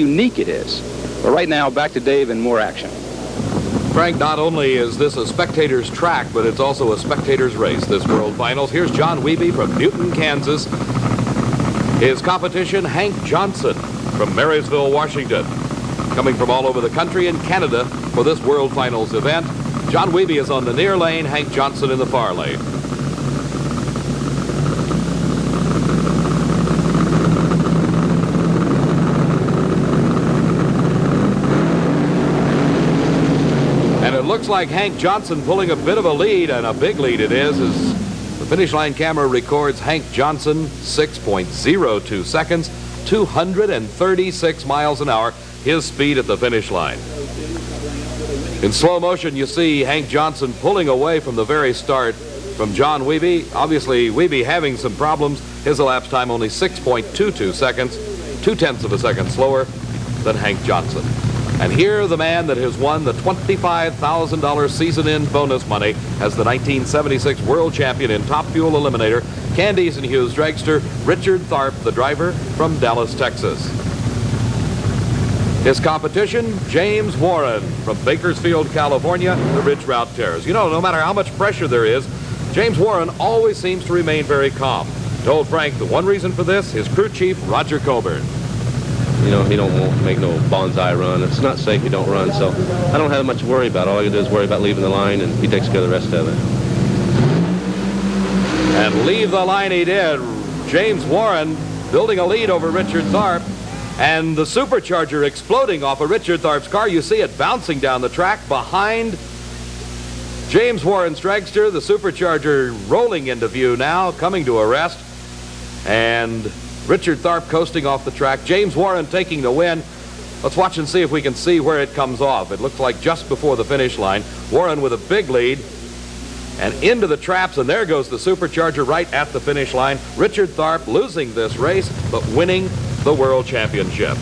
unique it is. But right now, back to Dave and more action. Frank, not only is this a spectator's track, but it's also a spectator's race, this World Finals. Here's John Weibe from Newton, Kansas. His competition, Hank Johnson from Marysville, Washington. Coming from all over the country and Canada for this World Finals event. John Weibe is on the near lane, Hank Johnson in the far lane. And it looks like Hank Johnson pulling a bit of a lead, and a big lead it is, as the finish line camera records Hank Johnson 6.02 seconds, 236 miles an hour, his speed at the finish line. In slow motion, you see Hank Johnson pulling away from the very start from John Weibe. Obviously, Weibe having some problems. His elapsed time only 6.22 seconds, 0.2 of a second slower than Hank Johnson. And here, the man that has won the $25,000 season-end bonus money as the 1976 world champion in Top Fuel Eliminator, Candies and Hughes dragster, Richard Tharp, the driver from Dallas, Texas. His competition, James Warren from Bakersfield, California, the Ridge Route Terrace. You know, no matter how much pressure there is, James Warren always seems to remain very calm. Told Frank the one reason for this, his crew chief, Roger Coburn. You know, he don't want to make no bonsai run. It's not safe, you don't run, so I don't have much to worry about. All I can do is worry about leaving the line, and he takes care of the rest of it. And leave the line he did. James Warren building a lead over Richard Tharp, and the supercharger exploding off of Richard Tharp's car. You see it bouncing down the track behind James Warren's dragster. The supercharger rolling into view now, coming to a rest, and Richard Tharp coasting off the track. James Warren taking the win. Let's watch and see if we can see where it comes off. It looks like just before the finish line. Warren with a big lead and into the traps, and there goes the supercharger right at the finish line. Richard Tharp losing this race, but winning the World Championship.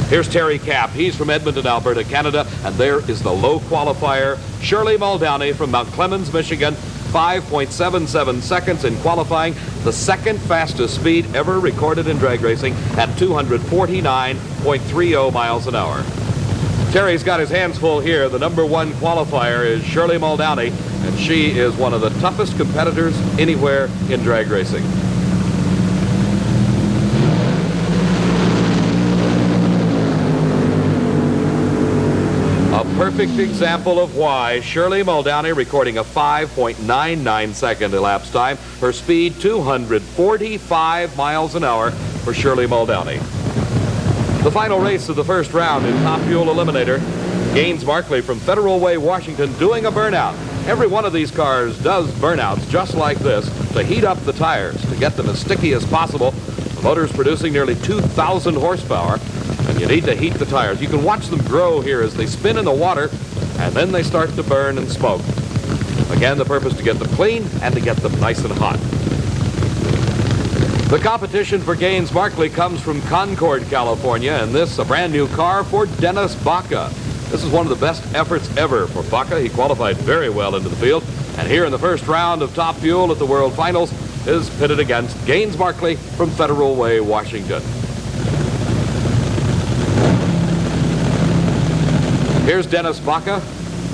Here's Terry Capp. He's from Edmonton, Alberta, Canada, and there is the low qualifier, Shirley Muldowney from Mount Clemens, Michigan. 5.77 seconds in qualifying, the second fastest speed ever recorded in drag racing at 249.30 miles an hour. Terry's got his hands full here. The #1 qualifier is Shirley Muldowney, and she is one of the toughest competitors anywhere in drag racing. A perfect example of why Shirley Muldowney recording a 5.99 second elapsed time. Her speed 245 miles an hour for Shirley Muldowney. The final race of the first round in Top Fuel Eliminator, Gaines Markley from Federal Way, Washington, doing a burnout. Every one of these cars does burnouts just like this to heat up the tires, to get them as sticky as possible. The motor's producing nearly 2,000 horsepower. And you need to heat the tires. You can watch them grow here as they spin in the water, and then they start to burn and smoke. Again, the purpose to get them clean and to get them nice and hot. The competition for Gaines Markley comes from Concord, California, and this a brand new car for Dennis Baca. This is one of the best efforts ever for Baca. He qualified very well into the field, and here in the first round of Top Fuel at the World Finals is pitted against Gaines Markley from Federal Way, Washington. Here's Dennis Baca,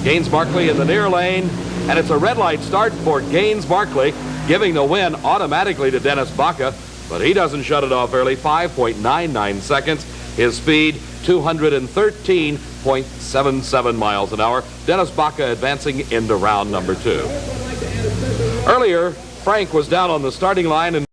Gaines Markley in the near lane, and it's a red light start for Gaines Markley, giving the win automatically to Dennis Baca, but he doesn't shut it off early. 5.99 seconds, his speed 213.77 miles an hour. Dennis Baca advancing into round #2. Earlier, Frank was down on the starting line and